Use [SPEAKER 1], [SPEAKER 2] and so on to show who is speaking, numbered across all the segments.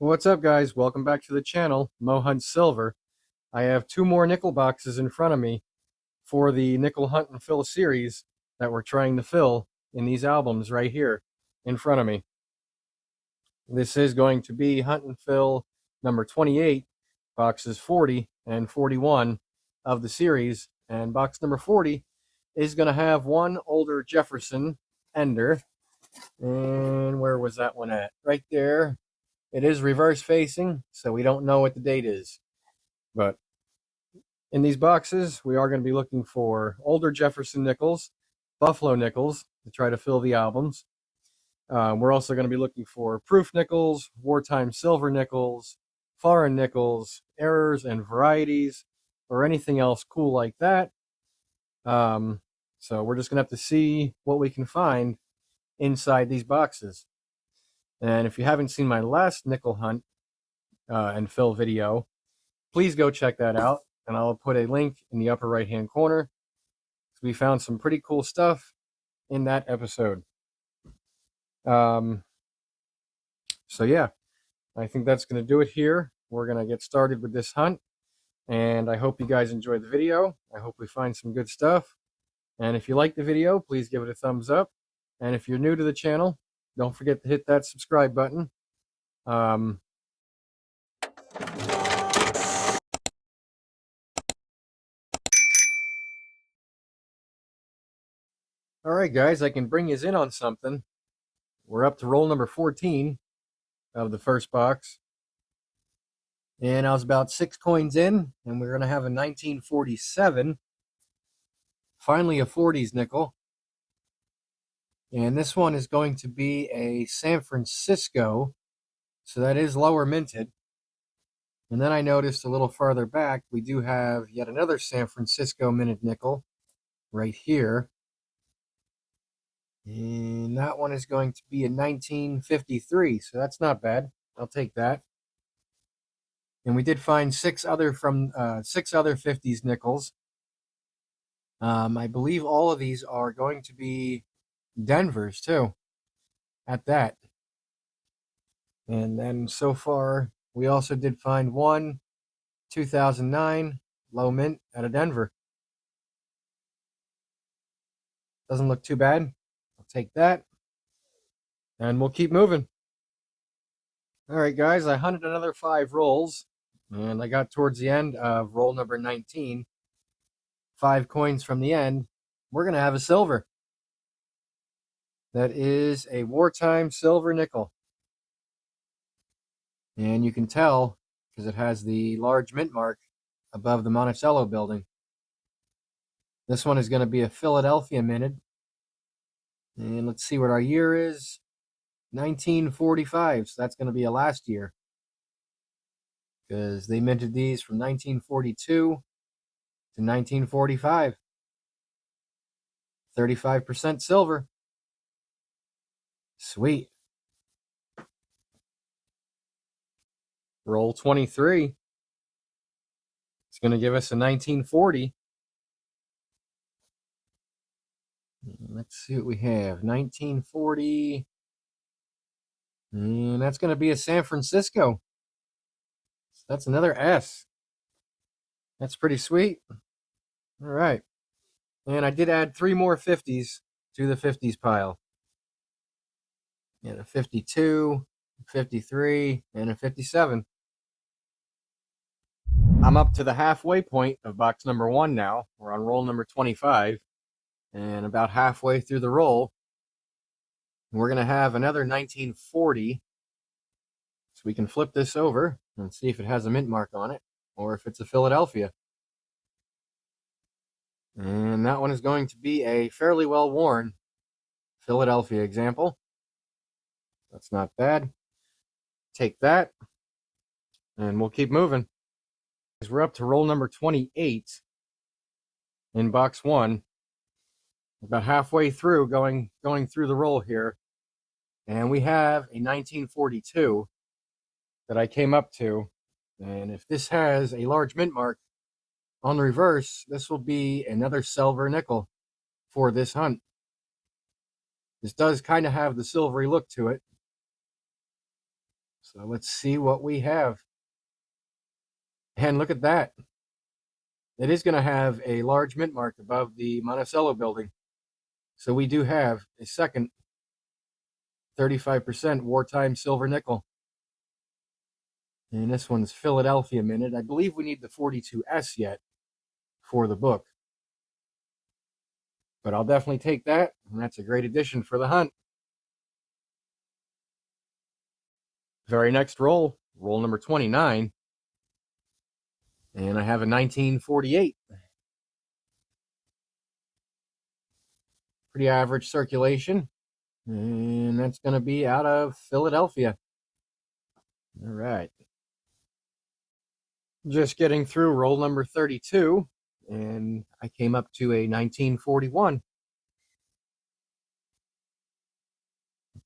[SPEAKER 1] What's up, guys? Welcome back to the channel, Mo Hunt Silver. I have two more nickel boxes in front of me for the Nickel Hunt and Fill series that we're trying to fill in these albums right here in front of me. This is going to be Hunt and Fill number 28, boxes 40 and 41 of the series. And box number 40 is going to have one older Jefferson Ender. And where was that one at? Right there. It is reverse facing, so we don't know what the date is. But in these boxes, we are going to be looking for older Jefferson nickels, Buffalo nickels to try to fill the albums. We're also going to be looking for proof nickels, wartime silver nickels, foreign nickels, errors and varieties, or anything else cool like that. So we're just going to have to see what we can find inside these boxes. And if you haven't seen my last nickel hunt and fill video, please go check that out. And I'll put a link in the upper right hand corner. We found some pretty cool stuff in that episode. So yeah, I think that's going to do it here. We're going to get started with this hunt. And I hope you guys enjoyed the video. I hope we find some good stuff. And if you like the video, please give it a thumbs up. And if you're new to the channel, don't forget to hit that subscribe button. All right, guys, I can bring you in on something. We're up to roll number 14 of the first box. And I was about 6 coins in, and we're going to have a 1947. Finally, a 40s nickel. And this one is going to be a San Francisco. So that is lower minted. And then I noticed a little farther back, we do have yet another San Francisco minted nickel right here. And that one is going to be a 1953. So that's not bad. I'll take that. And we did find six other 50s nickels. I believe all of these are going to be Denver's too, at that. And then so far, we also did find one 2009 low mint out of Denver. Doesn't look too bad. I'll take that. And we'll keep moving. All right, guys, I hunted another 5 rolls. And I got towards the end of roll number 19. 5 coins from the end. We're going to have a silver. That is a wartime silver nickel. And you can tell because it has the large mint mark above the Monticello building. This one is going to be a Philadelphia minted. And let's see what our year is. 1945. So that's going to be a last year. Because they minted these from 1942 to 1945. 35% silver. Sweet. Roll 23. It's going to give us a 1940. Let's see what we have. 1940. And that's going to be a San Francisco. So that's another S. That's pretty sweet. All right. And I did add 3 more 50s to the 50s pile. And a 52, 53, and a 57. I'm up to the halfway point of box number 1 now. We're on roll number 25. And about halfway through the roll, we're going to have another 1940. So we can flip this over and see if it has a mint mark on it or if it's a Philadelphia. And that one is going to be a fairly well worn Philadelphia example. That's not bad. Take that. And we'll keep moving. We're up to roll number 28 in box 1. About halfway through going through the roll here. And we have a 1942 that I came up to. And if this has a large mint mark on the reverse, this will be another silver nickel for this hunt. This does kind of have the silvery look to it. So let's see what we have. And look at that. It is going to have a large mint mark above the Monticello building. So we do have a second 35% wartime silver nickel. And this one's Philadelphia minted. I believe we need the 42S yet for the book. But I'll definitely take that, and that's a great addition for the hunt. Very next roll, roll number 29. And I have a 1948. Pretty average circulation. And that's going to be out of Philadelphia. All right. Just getting through roll number 32, and I came up to a 1941.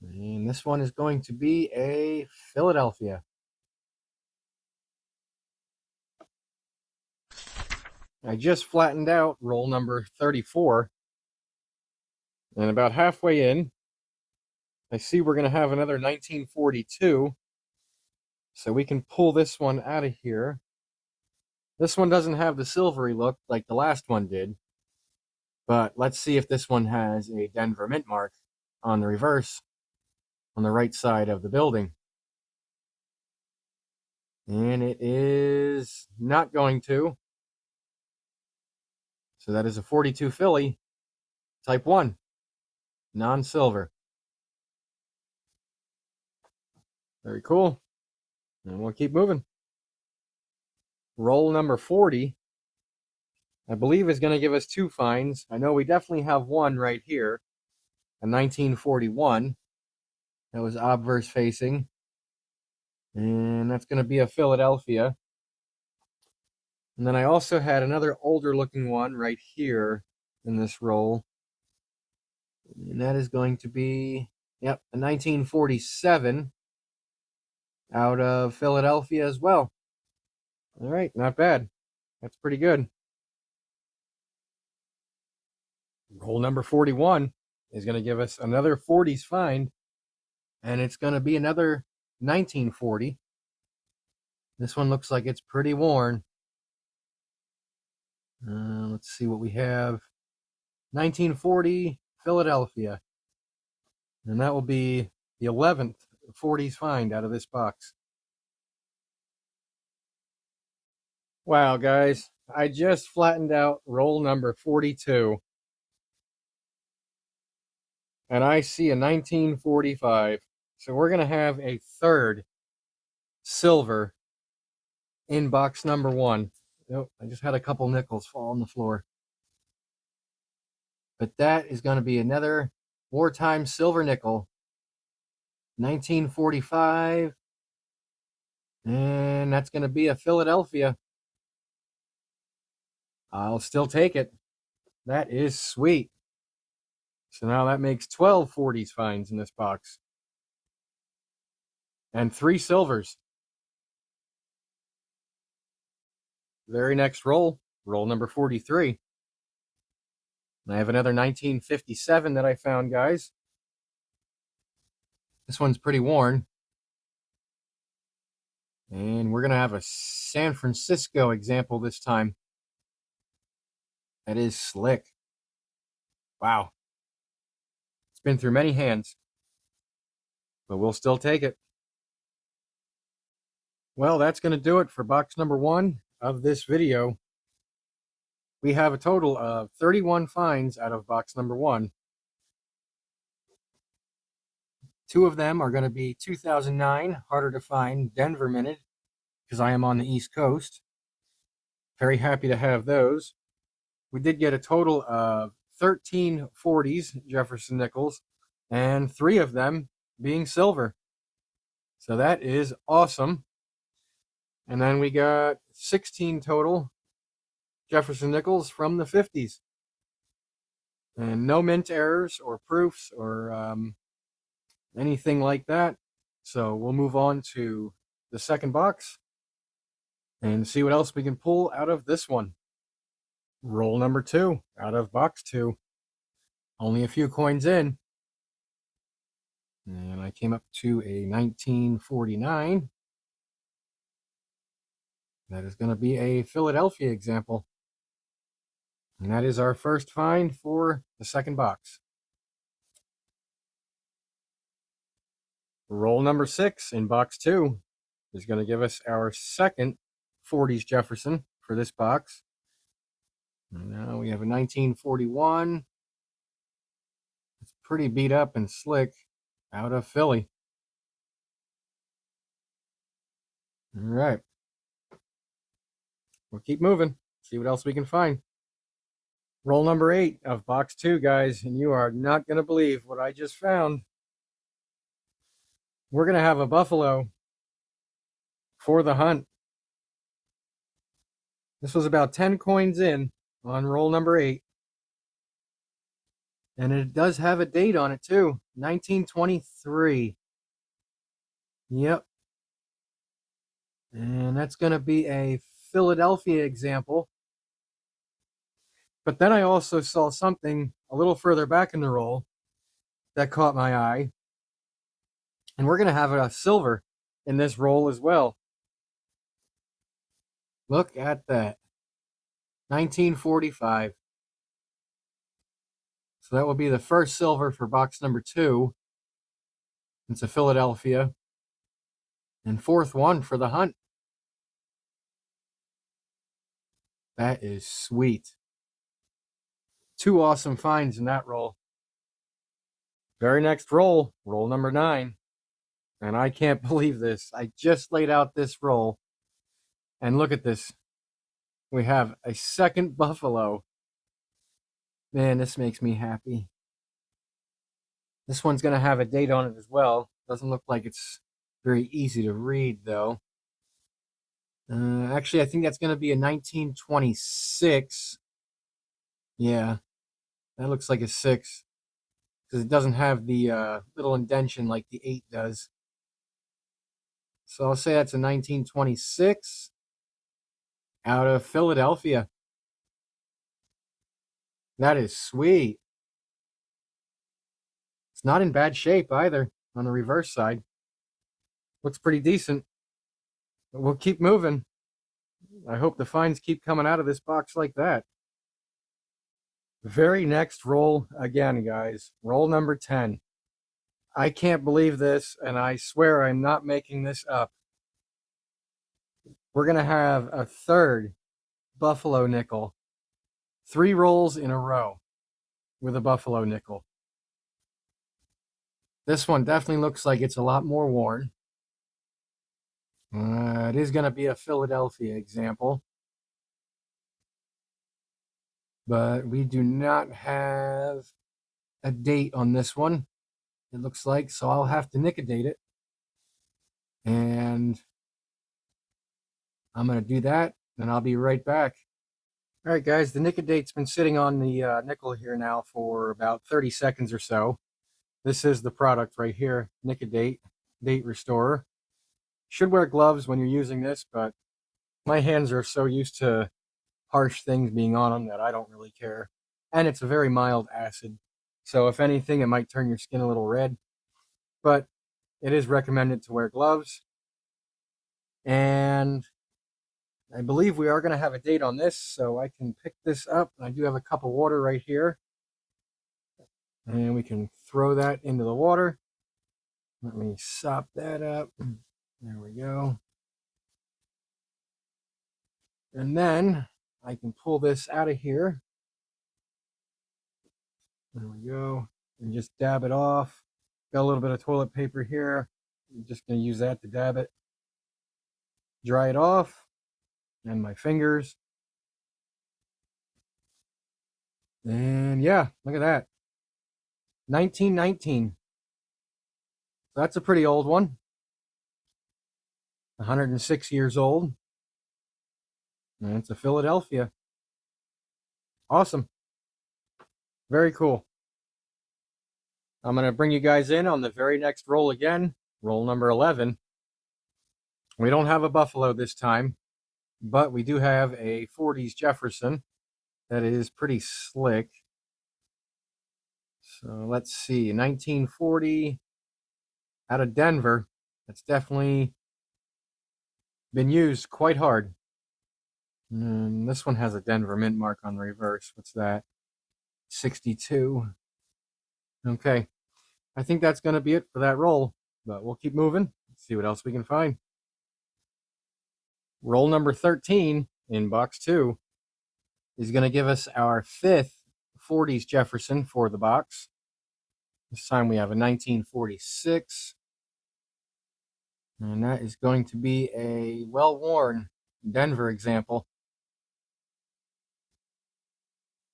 [SPEAKER 1] And this one is going to be a Philadelphia. I just flattened out roll number 34. And about halfway in, I see we're going to have another 1942. So we can pull this one out of here. This one doesn't have the silvery look like the last one did. But let's see if this one has a Denver mint mark on the reverse, on the right side of the building. And it is not going to. So that is a 42 Philly, type 1, non-silver. Very cool. And we'll keep moving. Roll number 40, I believe, is going to give us 2 finds. I know we definitely have one right here, a 1941. That was obverse facing. And that's going to be a Philadelphia. And then I also had another older looking one right here in this roll. And that is going to be, yep, a 1947 out of Philadelphia as well. All right, not bad. That's pretty good. Roll number 41 is going to give us another 40s find, and it's going to be another 1940. This one looks like it's pretty worn. Let's see what we have. 1940 Philadelphia. And that will be the 11th 40s find out of this box. Wow, guys. I just flattened out roll number 42. And I see a 1945. So we're going to have a third silver in box number 1. Oh, I just had a couple nickels fall on the floor. But that is going to be another wartime silver nickel. 1945. And that's going to be a Philadelphia. I'll still take it. That is sweet. So now that makes 12 40s finds in this box. And 3 silvers. Very next roll, roll number 43. And I have another 1957 that I found, guys. This one's pretty worn. And we're going to have a San Francisco example this time. That is slick. Wow. It's been through many hands. But we'll still take it. Well, that's going to do it for box number 1 of this video. We have a total of 31 finds out of box number 1. 2 of them are going to be 2009, harder to find, Denver minted, because I am on the East Coast. Very happy to have those. We did get a total of 13 40s, Jefferson Nickels, and 3 of them being silver. So that is awesome. And then we got 16 total Jefferson Nickels from the 50s. And no mint errors or proofs or anything like that. So we'll move on to the second box and see what else we can pull out of this one. Roll number 2 out of box 2. Only a few coins in. And I came up to a 1949. That is going to be a Philadelphia example. And that is our first find for the second box. Roll number 6 in box 2 is going to give us our second 40s Jefferson for this box. And now we have a 1941. It's pretty beat up and slick out of Philly. All right. We'll keep moving, see what else we can find. Roll number 8 of box 2, guys, and you are not going to believe what I just found. We're going to have a Buffalo for the hunt. This was about 10 coins in on roll number 8. And it does have a date on it too, 1923. Yep. And that's going to be a Philadelphia example. But then I also saw something a little further back in the roll that caught my eye. And we're going to have a silver in this roll as well. Look at that. 1945. So that will be the first silver for box number 2. It's a Philadelphia. And fourth one for the hunt. That is sweet. 2 awesome finds in that roll. Very next roll, roll number 9. And I can't believe this. I just laid out this roll. And look at this. We have a second Buffalo. Man, this makes me happy. This one's going to have a date on it as well. Doesn't look like it's very easy to read, though. Actually, I think that's going to be a 1926. Yeah, that looks like a 6. Because it doesn't have the little indentation like the 8 does. So I'll say that's a 1926 out of Philadelphia. That is sweet. It's not in bad shape either on the reverse side. Looks pretty decent. But we'll keep moving. I hope the finds keep coming out of this box like that. Very next roll again, guys. Roll number 10. I can't believe this, and I swear I'm not making this up. We're going to have a third Buffalo nickel. 3 rolls in a row with a Buffalo nickel. This one definitely looks like it's a lot more worn. It is going to be a Philadelphia example. But we do not have a date on this one, it looks like, so I'll have to Nicodate it. And I'm going to do that, and I'll be right back. All right, guys, the Nicodate's been sitting on the nickel here now for about 30 seconds or so. This is the product right here, Nicodate Date Restorer. Should wear gloves when you're using this, but my hands are so used to harsh things being on them that I don't really care. And it's a very mild acid, so if anything, it might turn your skin a little red. But it is recommended to wear gloves. And I believe we are going to have a date on this, so I can pick this up. I do have a cup of water right here. And we can throw that into the water. Let me sop that up. There we go. And then I can pull this out of here. There we go. And just dab it off. Got a little bit of toilet paper here. I'm just going to use that to dab it. Dry it off. And my fingers. And yeah, look at that. 1919. That's a pretty old one. 106 years old. And it's a Philadelphia. Awesome. Very cool. I'm going to bring you guys in on the very next roll again. Roll number 11. We don't have a Buffalo this time, but we do have a 40s Jefferson that is pretty slick. So let's see, 1940. out of Denver. That's definitely been used quite hard. And this one has a Denver mint mark on the reverse. What's that? 62. Okay. I think that's going to be it for that roll, but we'll keep moving. See what else we can find. Roll number 13 in box 2 is going to give us our 5th 40s Jefferson for the box. This time we have a 1946. And that is going to be a well-worn Denver example.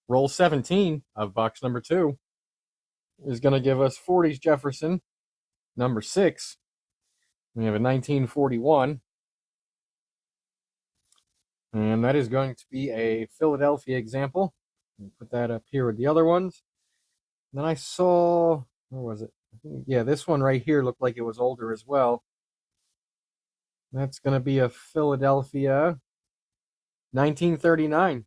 [SPEAKER 1] Roll 17 of box number 2 is going to give us 40s Jefferson, number 6. We have a 1941. And that is going to be a Philadelphia example. Put that up here with the other ones. And then I saw, where was it? Yeah, this one right here looked like it was older as well. That's going to be a Philadelphia 1939.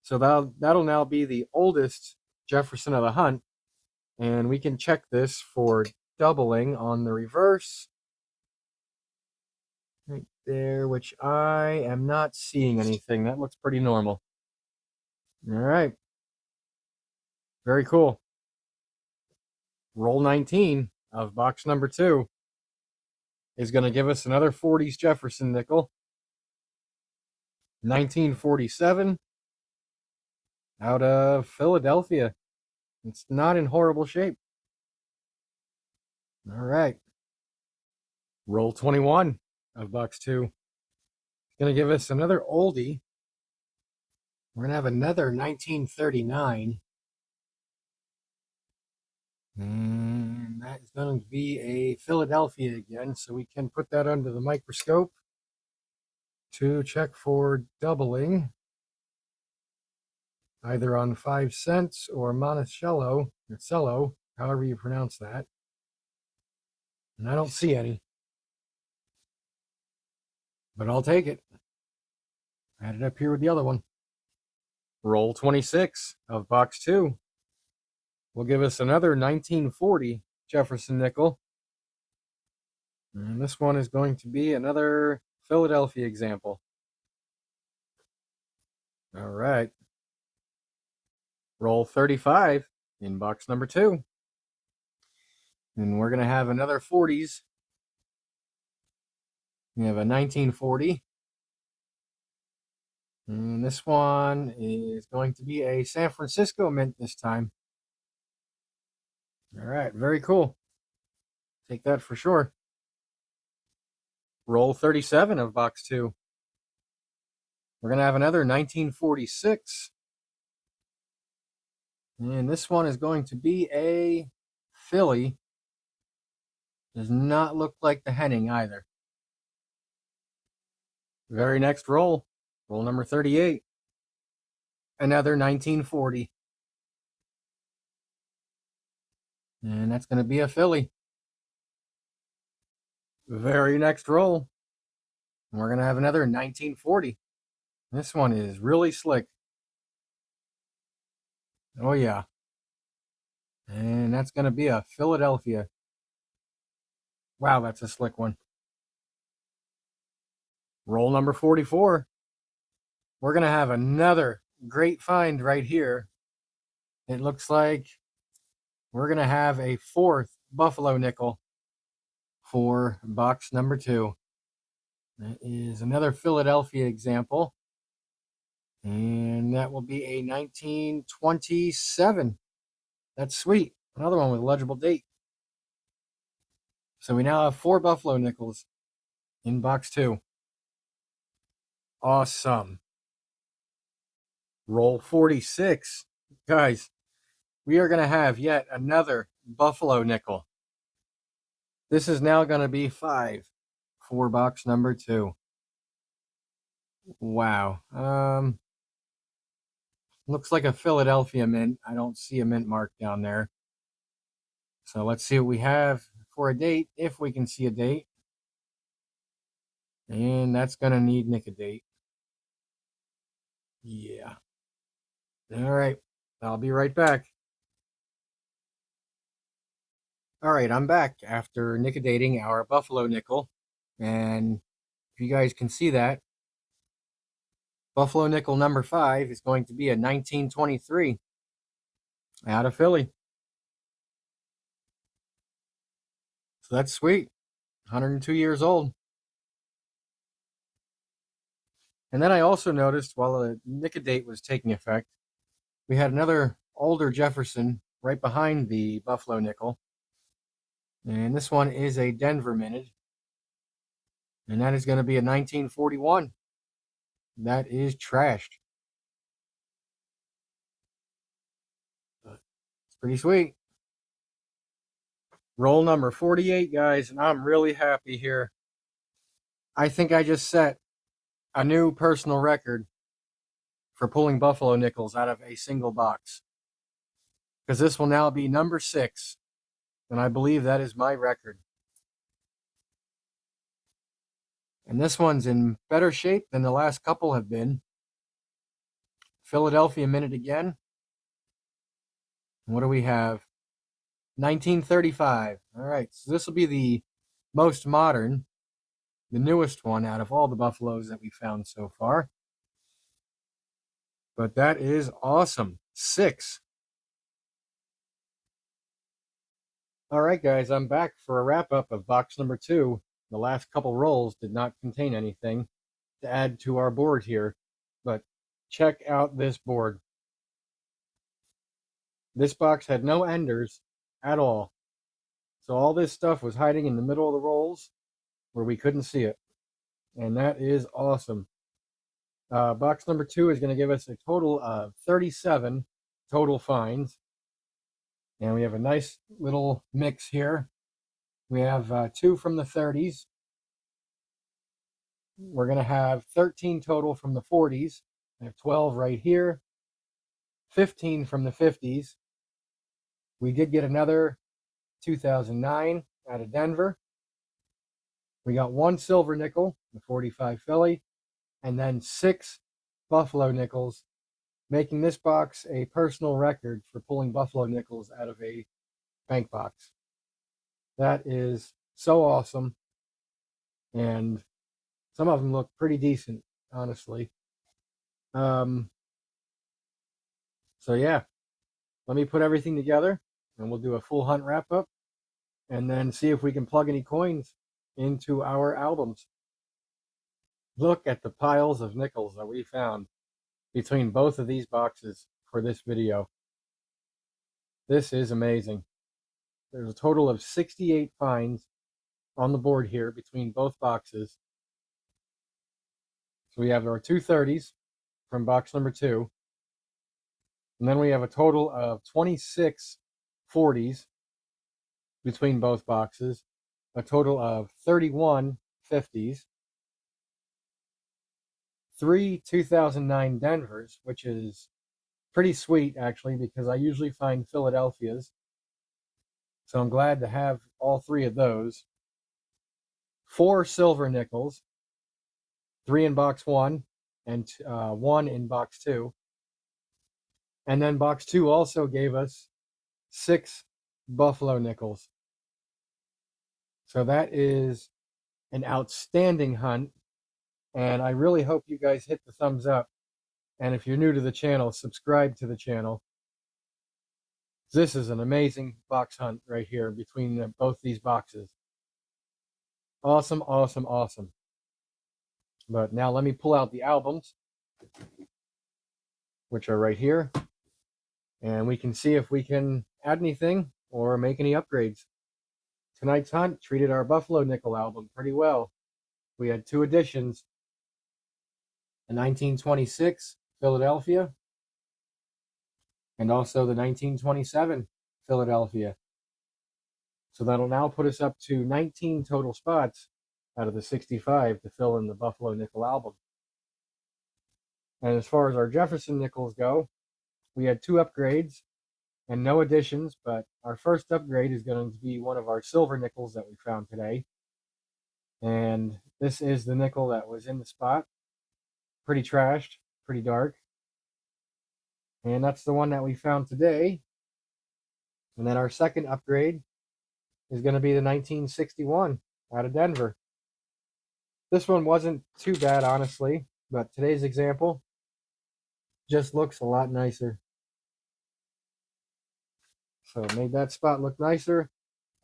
[SPEAKER 1] So that'll now be the oldest Jefferson of the Hunt. And we can check this for doubling on the reverse. Right there, which I am not seeing anything. That looks pretty normal. All right. Very cool. Roll 19 of box number 2 is going to give us another 40s Jefferson nickel. 1947 out of Philadelphia. It's not in horrible shape. All right. Roll 21 of box 2. It's going to give us another oldie. We're going to have another 1939. And that is going to be a Philadelphia again. So we can put that under the microscope to check for doubling, either on 5 cents or Monticello, or Cello, however you pronounce that. And I don't see any, but I'll take it. Add it up here with the other one. Roll 26 of box 2 will give us another 1940 Jefferson nickel. And this one is going to be another Philadelphia example. All right. Roll 35 in box number 2. And we're going to have another 40s. We have a 1940. And this one is going to be a San Francisco mint this time. All right, very cool. Take that for sure. Roll 37 of box 2. We're going to have another 1946. And this one is going to be a Philly. Does not look like the Henning either. Very next roll. Roll number 38. Another 1940. And that's going to be a Philly. Very next roll. We're going to have another 1940. This one is really slick. Oh, yeah. And that's going to be a Philadelphia. Wow, that's a slick one. Roll number 44. We're going to have another great find right here. It looks like we're going to have a 4th Buffalo nickel for box number 2. That is another Philadelphia example. And that will be a 1927. That's sweet. Another one with a legible date. So we now have 4 Buffalo nickels in box 2. Awesome. Roll 46. Guys, we are going to have yet another Buffalo nickel. This is now going to be 5 for box number 2. Wow. Looks like a Philadelphia mint. I don't see a mint mark down there. So let's see what we have for a date, if we can see a date. And that's going to need Nick a date. Yeah. All right. I'll be right back. All right, I'm back after nickodating our Buffalo nickel. And if you guys can see that, Buffalo nickel number 5 is going to be a 1923 out of Philly. So that's sweet. 102 years old. And then I also noticed while the nickadate was taking effect, we had another older Jefferson right behind the Buffalo nickel. And this one is a Denver minute. And that is going to be a 1941. That is trashed. But it's pretty sweet. Roll number 48, guys, and I'm really happy here. I think I just set a new personal record for pulling Buffalo nickels out of a single box. Because this will now be number 6, and I believe that is my record. And this one's in better shape than the last couple have been. Philadelphia minute again. And what do we have? 1935. All right, so this will be the most modern, the newest one out of all the Buffaloes that we found so far. But that is awesome. 6. All right, guys, I'm back for a wrap up of box number 2. The last couple rolls did not contain anything to add to our board here, but check out this board. This box had no enders at all. So all this stuff was hiding in the middle of the rolls where we couldn't see it. And that is awesome. Box number 2 is going to give us a total of 37 total finds. And we have a nice little mix here. We have 2 from the 30s. We're going to have 13 total from the 40s. I have 12 right here. 15 from the 50s. We did get another 2009 out of Denver. We got 1 silver nickel, the 45 Philly, and then 6 Buffalo nickels, making this box a personal record for pulling Buffalo nickels out of a bank box. That is so awesome. And some of them look pretty decent, honestly. So yeah, let me put everything together and we'll do a full hunt wrap up and then see if we can plug any coins into our albums. Look at the piles of nickels that we found between both of these boxes for this video. This is amazing. There's a total of 68 finds on the board here between both boxes. So we have our 230s from box number 2. And then we have a total of 26 40s between both boxes, a total of 31 50s, 3 2009 Denvers, which is pretty sweet actually because I usually find Philadelphia's. So I'm glad to have all 3 of those. 4 silver nickels, 3 in box 1 and 1 in box 2. And then box 2 also gave us 6 Buffalo nickels. So that is an outstanding hunt. And I really hope you guys hit the thumbs up. And if you're new to the channel, subscribe to the channel. This is an amazing box hunt right here between both these boxes. Awesome, awesome, awesome. But now let me pull out the albums, which are right here. And we can see if we can add anything or make any upgrades. Tonight's hunt treated our Buffalo nickel album pretty well. We had 2 additions. The 1926 Philadelphia and also the 1927 Philadelphia. So that'll now put us up to 19 total spots out of the 65 to fill in the Buffalo nickel album. And as far as our Jefferson nickels go, we had 2 upgrades and no additions, but our first upgrade is going to be one of our silver nickels that we found today. And this is the nickel that was in the spot. Pretty trashed, pretty dark. And that's the one that we found today. And then our second upgrade is going to be the 1961 out of Denver. This one wasn't too bad, honestly, but today's example just looks a lot nicer. So made that spot look nicer,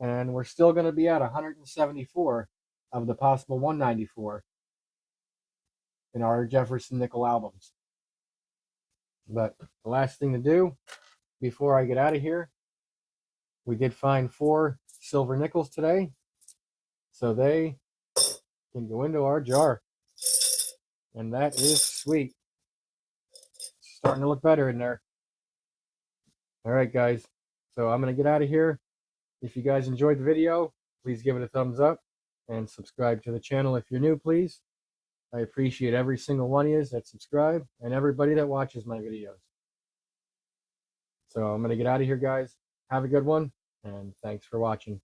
[SPEAKER 1] and we're still going to be at 174 of the possible 194 in our Jefferson nickel albums. But the last thing to do before I get out of here, we did find 4 silver nickels today, so they can go into our jar. And that is sweet. It's starting to look better in there. All right, guys. So I'm going to get out of here. If you guys enjoyed the video, please give it a thumbs up and subscribe to the channel if you're new, please. I appreciate every single one of you that subscribe and everybody that watches my videos. So I'm going to get out of here, guys. Have a good one, and thanks for watching.